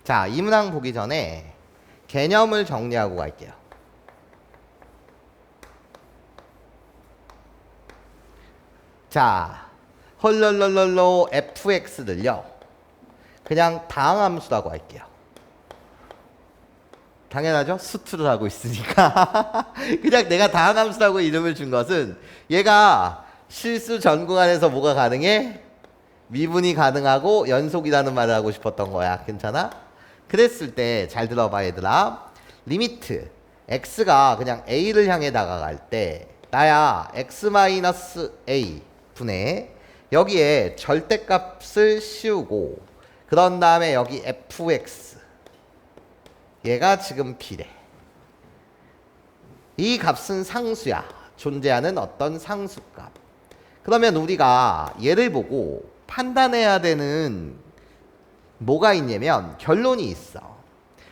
자, 이 문항 보기 전에 개념을 정리하고 갈게요. 자, 헐럴럴럴로 fx를요 그냥 다항함수라고 할게요. 당연하죠? 수투를 하고 있으니까 그냥 내가 다항함수라고 이름을 준 것은 얘가 실수 전 구간에서 뭐가 가능해? 미분이 가능하고 연속이라는 말을 하고 싶었던 거야. 괜찮아? 그랬을 때 잘 들어봐 얘들아. 리미트 x가 그냥 a를 향해 다가갈 때 나야 x-a 분의 여기에 절대값을 씌우고 그런 다음에 여기 fx 얘가 지금 b래. 이 값은 상수야. 존재하는 어떤 상수값. 그러면 우리가 얘를 보고 판단해야 되는 뭐가 있냐면 결론이 있어.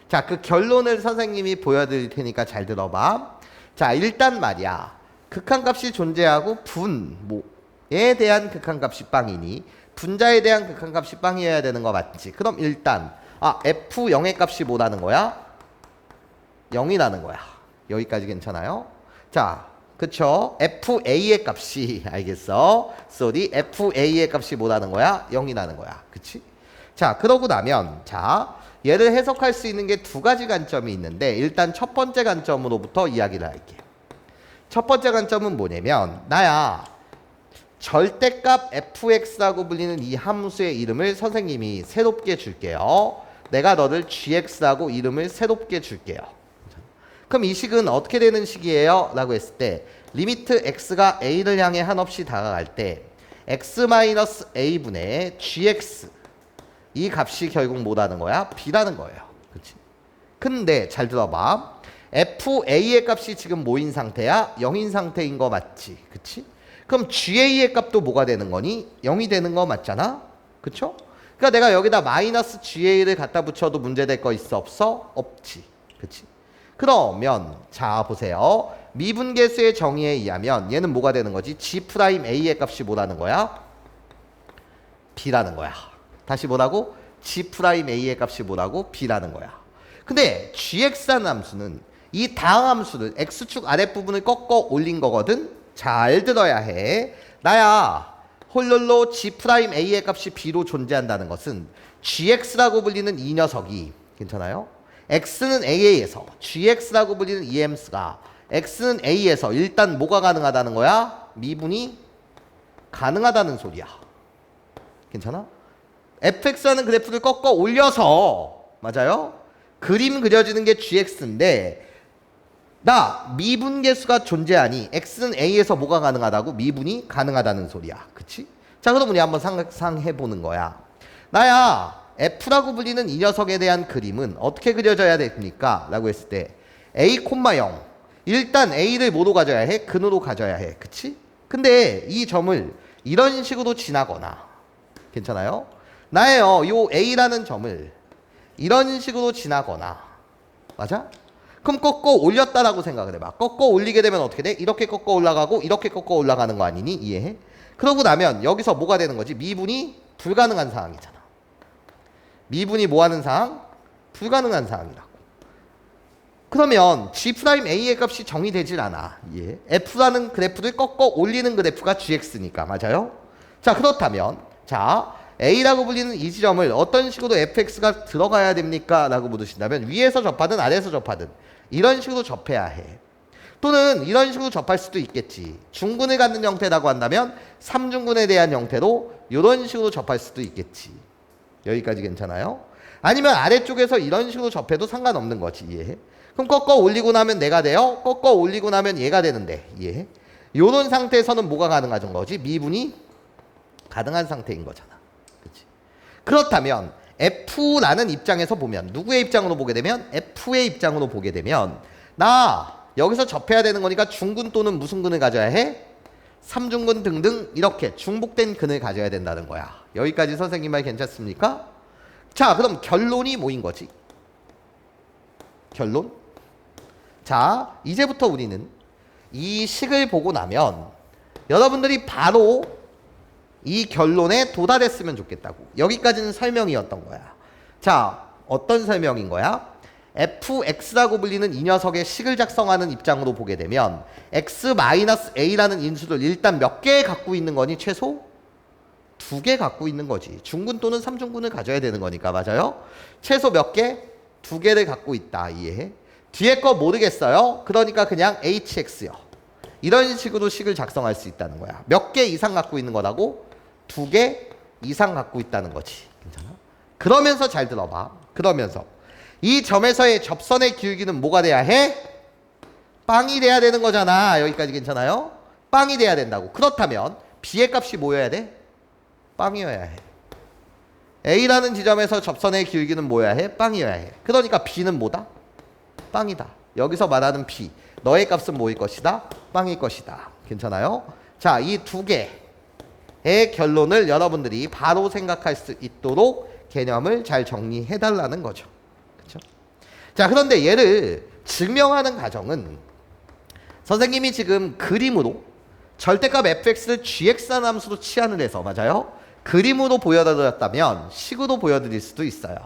자, 그 결론을 선생님이 보여드릴 테니까 잘 들어봐. 자, 일단 말이야. 극한값이 존재하고 분모에 대한 극한값이 빵이니 분자에 대한 극한값이 빵이어야 되는 거 맞지? 그럼 일단 f0의 값이 뭐라는 거야? 0이라는 거야. 여기까지 괜찮아요? 자, 그쵸? fa의 값이 알겠어? sorry, fa의 값이 뭐라는 거야? 0이라는 거야. 그치? 자, 그러고 나면 자, 얘를 해석할 수 있는 게 두 가지 관점이 있는데 일단 첫 번째 관점으로부터 이야기를 할게. 첫 번째 관점은 뭐냐면 나야 절대값 fx라고 불리는 이 함수의 이름을 선생님이 새롭게 줄게요. 내가 너를 gx라고 이름을 새롭게 줄게요. 그럼 이 식은 어떻게 되는 식이에요? 라고 했을 때 리미트 x가 a를 향해 한없이 다가갈 때 x-a분의 gx 이 값이 결국 뭐라는 거야? b라는 거예요. 그치? 근데 잘 들어봐. fa의 값이 지금 뭐인 상태야? 0인 상태인 거 맞지? 그치? 그럼 ga의 값도 뭐가 되는 거니? 0이 되는 거 맞잖아? 그쵸? 그러니까 내가 여기다 마이너스 ga를 갖다 붙여도 문제될 거 있어? 없어? 없지. 그치? 그러면 자 보세요. 미분계수의 정의에 의하면 얘는 뭐가 되는 거지? g'a의 값이 뭐라는 거야? b라는 거야. 다시 뭐라고? g'a의 값이 뭐라고? b라는 거야. 근데 gx라는 함수는 이 다항함수를 x축 아랫부분을 꺾어 올린 거거든? 잘 들어야 해. 나야 홀롤로 g'a의 값이 b로 존재한다는 것은 gx라고 불리는 이 녀석이 괜찮아요? x는 a에서 gx라고 불리는 이 함수가 x는 a에서 일단 뭐가 가능하다는 거야? 미분이 가능하다는 소리야. 괜찮아? fx라는 그래프를 꺾어 올려서 맞아요? 그림 그려지는 게 gx인데 나 미분계수가 존재하니 x는 a에서 뭐가 가능하다고? 미분이 가능하다는 소리야. 그치? 자, 그럼 우리 한번 상상해보는 거야. 나야 f라고 불리는 이 녀석에 대한 그림은 어떻게 그려져야 됩니까? 라고 했을 때 a, 0 일단 a를 뭐로 가져야 해? 근으로 가져야 해. 그치? 근데 이 점을 이런 식으로 지나거나 괜찮아요? 나예요 요 a라는 점을 이런 식으로 지나거나 맞아? 그럼 꺾어 올렸다라고 생각을 해봐. 꺾어 올리게 되면 어떻게 돼? 이렇게 꺾어 올라가고 이렇게 꺾어 올라가는 거 아니니? 이해해? 그러고 나면 여기서 뭐가 되는 거지? 미분이 불가능한 상황이잖아. 미분이 뭐하는 상황? 불가능한 상황이라고. 그러면 g'a의 값이 정의되질 않아. 예. f라는 그래프를 꺾어 올리는 그래프가 gx니까 맞아요? 자, 그렇다면 자 a라고 불리는 이 지점을 어떤 식으로 fx가 들어가야 됩니까? 라고 물으신다면 위에서 접하든 아래에서 접하든 이런 식으로 접해야 해. 또는 이런 식으로 접할 수도 있겠지. 중근을 갖는 형태라고 한다면 3중근에 대한 형태로 이런 식으로 접할 수도 있겠지. 여기까지 괜찮아요? 아니면 아래쪽에서 이런 식으로 접해도 상관없는 거지. 이해해? 그럼 꺾어 올리고 나면 내가 돼요? 꺾어 올리고 나면 얘가 되는데. 이해해? 요런 상태에서는 뭐가 가능한 거지? 미분이 가능한 상태인 거잖아. 그치? 그렇다면 F라는 입장에서 보면 누구의 입장으로 보게 되면 F의 입장으로 보게 되면 나 여기서 접해야 되는 거니까 중근 또는 무슨 근을 가져야 해? 3중근 등등 이렇게 중복된 근을 가져야 된다는 거야. 여기까지 선생님 말 괜찮습니까? 자, 그럼 결론이 뭐인 거지? 결론? 자, 이제부터 우리는 이 식을 보고 나면 여러분들이 바로 이 결론에 도달했으면 좋겠다고. 여기까지는 설명이었던 거야. 자, 어떤 설명인 거야? fx라고 불리는 이 녀석의 식을 작성하는 입장으로 보게 되면 x-a라는 인수를 일단 몇 개 갖고 있는 거니? 최소 2개 갖고 있는 거지. 중근 또는 삼중근을 가져야 되는 거니까. 맞아요? 최소 몇 개? 2개를 갖고 있다. 이해해? 뒤에 거 모르겠어요. 그러니까 그냥 hx요. 이런 식으로 식을 작성할 수 있다는 거야. 몇 개 이상 갖고 있는 거라고? 2개 이상 갖고 있다는 거지. 괜찮아? 그러면서 잘 들어봐. 그러면서 이 점에서의 접선의 기울기는 뭐가 돼야 해? 빵이 돼야 되는 거잖아. 여기까지 괜찮아요? 빵이 돼야 된다고. 그렇다면 b의 값이 뭐여야 돼? 빵이어야 해. A라는 지점에서 접선의 기울기는 뭐여야 해? 빵이어야 해. 그러니까 B는 뭐다? 빵이다. 여기서 말하는 B. 너의 값은 뭐일 것이다? 빵일 것이다. 괜찮아요? 자, 이 두 개의 결론을 여러분들이 바로 생각할 수 있도록 개념을 잘 정리해달라는 거죠. 그렇죠? 자, 그런데 얘를 증명하는 과정은 선생님이 지금 그림으로 절대값 fx를 gx라는 함수로 치환을 해서 맞아요? 그림으로 보여드렸다면 식으로 보여드릴 수도 있어요.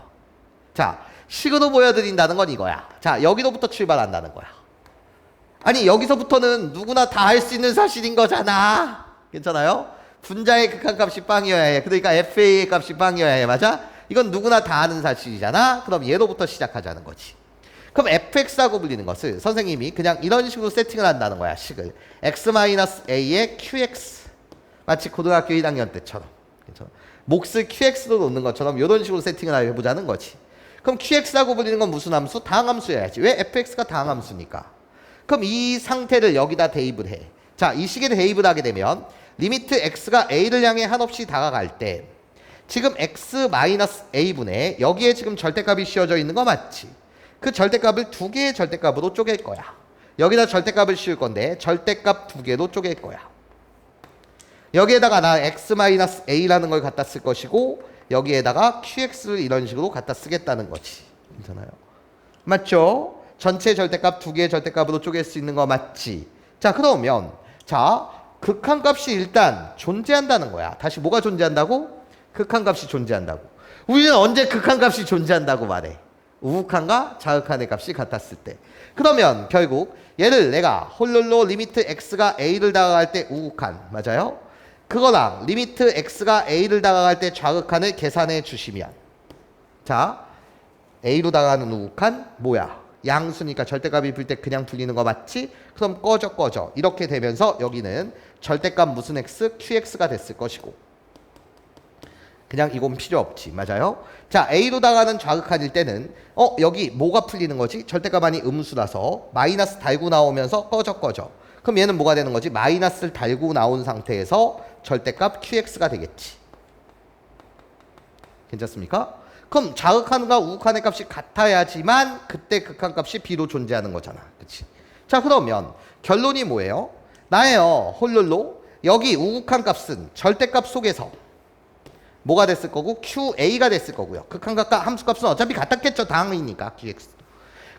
자, 식으로 보여드린다는 건 이거야. 자, 여기로부터 출발한다는 거야. 아니, 여기서부터는 누구나 다 할 수 있는 사실인 거잖아. 괜찮아요? 분자의 극한값이 빵이어야 해. 그러니까 fa의 값이 빵이어야 해. 맞아? 이건 누구나 다 아는 사실이잖아. 그럼 얘로부터 시작하자는 거지. 그럼 fx라고 불리는 것을 선생님이 그냥 이런 식으로 세팅을 한다는 거야. 식을 x-a의 qx. 마치 고등학교 1학년 때처럼. 몫을 qx로 놓는 것처럼 이런 식으로 세팅을 해보자는 거지. 그럼 qx라고 불리는 건 무슨 함수? 다항함수여야지. 왜? fx가 다항함수니까. 그럼 이 상태를 여기다 대입을 해. 자, 이 식에 대입을 하게 되면 리미트 x가 a를 향해 한없이 다가갈 때 지금 x-a분의 여기에 지금 절대값이 씌워져 있는 거 맞지? 그 절대값을 두 개의 절대값으로 쪼갤 거야. 여기다 절대값을 씌울 건데 절대값 두 개로 쪼갤 거야. 여기에다가 나 x-a라는 걸 갖다 쓸 것이고 여기에다가 qx를 이런 식으로 갖다 쓰겠다는 거지. 괜찮아요? 맞죠? 전체 절대값 두 개의 절대값으로 쪼갤 수 있는 거 맞지? 자, 그러면 자, 극한값이 일단 존재한다는 거야. 다시 뭐가 존재한다고? 극한값이 존재한다고. 우리는 언제 극한값이 존재한다고 말해? 우극한과 자극한의 값이 같았을 때. 그러면 결국 얘를 내가 홀룰로 리미트 x가 a를 다가갈 때 우극한 맞아요? 그거랑 리미트 x가 a를 다가갈 때 좌극한을 계산해 주시면 자, a로 다가가는 우극한 뭐야? 양수니까 절대값이 불 때 그냥 불리는 거 맞지? 그럼 꺼져 이렇게 되면서 여기는 절대값 무슨 x? qx가 됐을 것이고 그냥 이건 필요 없지. 맞아요? 자, a로 다가가는 좌극한일 때는 여기 뭐가 풀리는 거지? 절대값 아니 음수라서 마이너스 달고 나오면서 꺼져. 그럼 얘는 뭐가 되는 거지? 마이너스를 달고 나온 상태에서 절대값 qx가 되겠지. 괜찮습니까? 그럼 좌극한과 우극한의 값이 같아야지만 그때 극한값이 b로 존재하는 거잖아. 그치? 자, 그러면 결론이 뭐예요? 나예요. 홀룰로 여기 우극한 값은 절대값 속에서 뭐가 됐을 거고? QA가 됐을 거고요. 극한값과 함수값은 어차피 같았겠죠. 다항이니까 QX.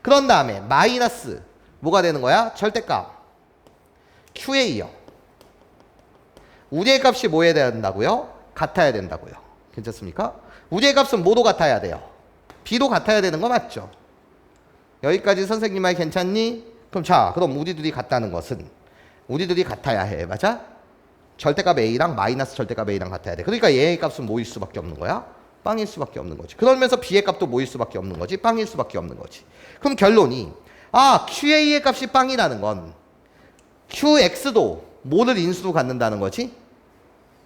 그런 다음에 마이너스 뭐가 되는 거야? 절대값 QA요. 우리의 값이 뭐 해야 된다고요? 같아야 된다고요. 괜찮습니까? 우리의 값은 뭐도 같아야 돼요? B도 같아야 되는 거 맞죠? 여기까지 선생님 말 괜찮니? 그럼 우리들이 같다는 것은 우리들이 같아야 해. 맞아? 절대값 A랑 마이너스 절대값 A랑 같아야 돼. 그러니까 얘의 값은 뭐일 수밖에 없는 거야? 빵일 수밖에 없는 거지. 그러면서 B의 값도 뭐일 수밖에 없는 거지? 빵일 수밖에 없는 거지. 그럼 결론이 QA의 값이 빵이라는 건 QX도 뭐를 인수로 갖는다는 거지?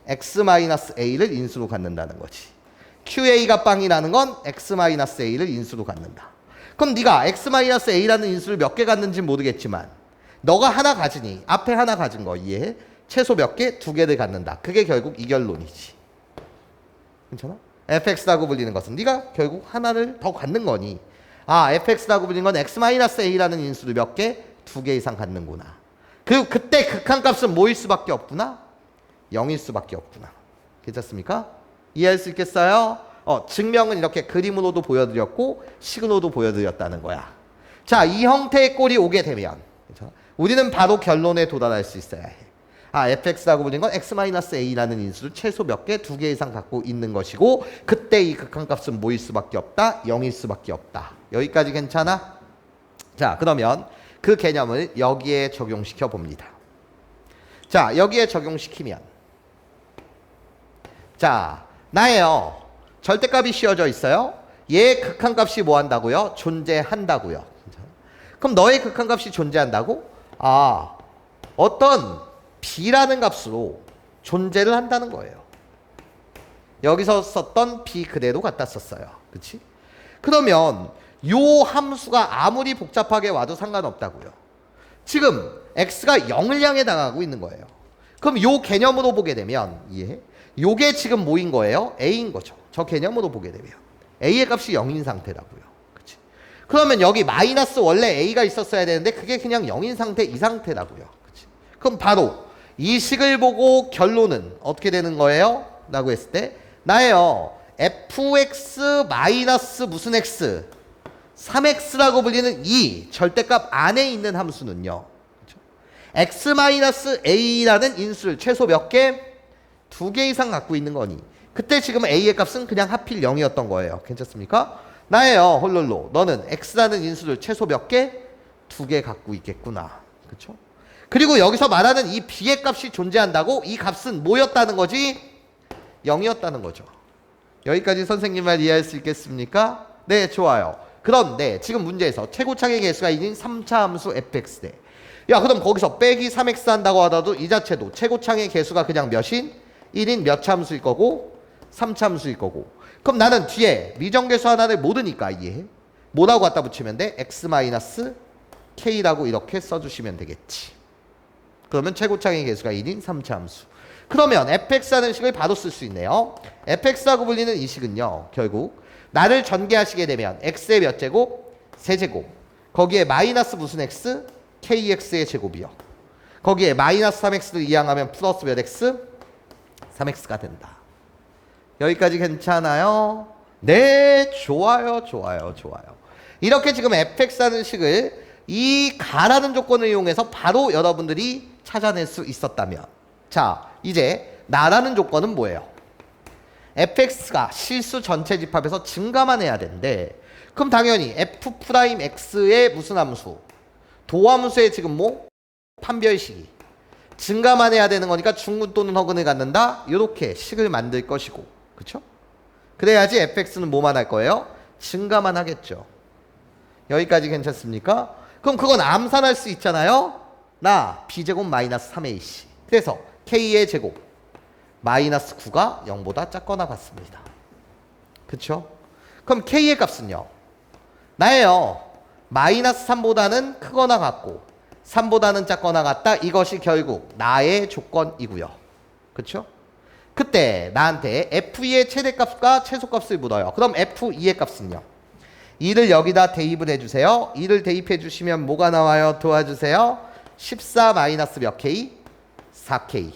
X-A를 인수로 갖는다는 거지. QA가 빵이라는 건 X-A를 인수로 갖는다. 그럼 네가 X-A라는 인수를 몇 개 갖는지 모르겠지만 너가 하나 가지니 앞에 하나 가진 거 이해해? 최소 몇 개? 두 개를 갖는다. 그게 결국 이 결론이지. 괜찮아? fx라고 불리는 것은 네가 결국 하나를 더 갖는 거니 fx라고 불리는 건 x-a라는 인수를 몇 개? 두 개 이상 갖는구나. 그리고 그때 극한값은 뭐일 수밖에 없구나? 0일 수밖에 없구나. 괜찮습니까? 이해할 수 있겠어요? 증명은 이렇게 그림으로도 보여드렸고 식으로도 보여드렸다는 거야. 자, 이 형태의 꼴이 오게 되면 괜찮아? 우리는 바로 결론에 도달할 수 있어야 해. fx라고 불리는 건 x-a라는 인수를 최소 몇 개? 2개 이상 갖고 있는 것이고 그때 이 극한값은 뭐일 수밖에 없다? 0일 수밖에 없다. 여기까지 괜찮아? 자, 그러면 그 개념을 여기에 적용시켜 봅니다. 자, 여기에 적용시키면 자, 나예요. 절대값이 씌워져 있어요. 얘 극한값이 뭐 한다고요? 존재한다고요. 그럼 너의 극한값이 존재한다고? 어떤 b라는 값으로 존재를 한다는 거예요. 여기서 썼던 b 그대로 갖다 썼어요. 그치? 그러면 요 함수가 아무리 복잡하게 와도 상관없다고요. 지금 x가 0을 향해 나가고 있는 거예요. 그럼 요 개념으로 보게 되면 요게 지금 뭐인 거예요? a인 거죠. 저 개념으로 보게 되면 a의 값이 0인 상태라고요. 그치? 그러면 여기 마이너스 원래 a가 있었어야 되는데 그게 그냥 0인 상태 이 상태라고요. 그치? 그럼 바로 이 식을 보고 결론은 어떻게 되는 거예요? 라고 했을 때 나예요. fx 마이너스 무슨 x 3x라고 불리는 이 절대값 안에 있는 함수는요. 그렇죠? x-a라는 인수를 최소 몇 개? 2개 이상 갖고 있는 거니 그때 지금 a의 값은 그냥 하필 0이었던 거예요. 괜찮습니까? 나예요. 홀롤로. 너는 x라는 인수를 최소 몇 개? 2개 갖고 있겠구나. 그렇죠? 그리고 여기서 말하는 이 b의 값이 존재한다고 이 값은 뭐였다는 거지? 0이었다는 거죠. 여기까지 선생님 말 이해할 수 있겠습니까? 네, 좋아요. 그런데 지금 문제에서 최고창의 개수가 1인 3차 함수 fx 대 야, 그럼 거기서 빼기 3x 한다고 하더라도 이 자체도 최고창의 개수가 그냥 몇인? 1인 몇 차 함수일 거고 3차 함수일 거고 그럼 나는 뒤에 미정계수 하나를 모르니까 뭐라고 갖다 붙이면 돼? x-k라고 이렇게 써주시면 되겠지. 그러면 최고창의 개수가 1인 3차 함수. 그러면 fx라는 식을 바로 쓸 수 있네요. fx라고 불리는 이 식은요. 결국 나를 전개하시게 되면 x의 몇 제곱? 세제곱. 거기에 마이너스 무슨 x? kx의 제곱이요. 거기에 마이너스 3x를 이항하면 플러스 몇 x? 3x가 된다. 여기까지 괜찮아요? 네, 좋아요. 이렇게 지금 fx라는 식을 이 가라는 조건을 이용해서 바로 여러분들이 찾아낼 수 있었다면 자, 이제 나라는 조건은 뭐예요? fx가 실수 전체 집합에서 증가만 해야 되는데 그럼 당연히 f'x의 무슨 함수? 도함수의 지금 뭐? 판별식이 증가만 해야 되는 거니까 중근 또는 허근을 갖는다. 이렇게 식을 만들 것이고 그쵸? 그래야지 fx는 뭐만 할 거예요? 증가만 하겠죠. 여기까지 괜찮습니까? 그럼 그건 암산할 수 있잖아요. 나 b제곱 마이너스 3ac 그래서 k의 제곱 마이너스 9가 0보다 작거나 같습니다. 그쵸? 그럼 k의 값은요. 나예요. 마이너스 3보다는 크거나 같고 3보다는 작거나 같다. 이것이 결국 나의 조건이고요. 그쵸? 그때 나한테 f2의 최대값과 최소값을 물어요. 그럼 f2의 값은요. 2를 여기다 대입을 해주세요. 2를 대입해 주시면 뭐가 나와요? 도와주세요. 14 마이너스 몇 k? 4k.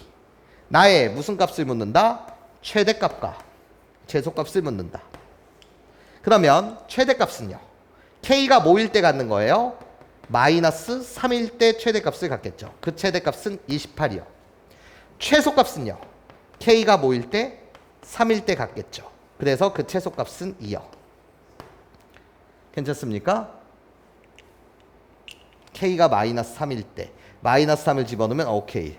나의 무슨 값을 묻는다? 최대값과 최소값을 묻는다. 그러면 최대값은요. k가 뭐일 때 갖는 거예요? 마이너스 3일 때 최대값을 갖겠죠. 그 최대값은 28이요. 최소값은요. k가 뭐일 때? 3일 때 갖겠죠. 그래서 그 최소값은 2요. 괜찮습니까? k가 마이너스 3일 때 마이너스 3을 집어넣으면 오케이.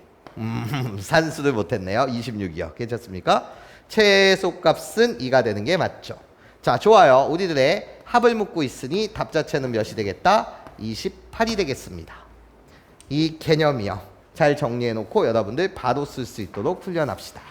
산수를 못했네요. 26이요. 괜찮습니까? 최소값은 2가 되는 게 맞죠. 자, 좋아요. 우리들의 합을 묻고 있으니 답 자체는 몇이 되겠다? 28이 되겠습니다. 이 개념이요. 잘 정리해놓고 여러분들 바로 쓸 수 있도록 훈련합시다.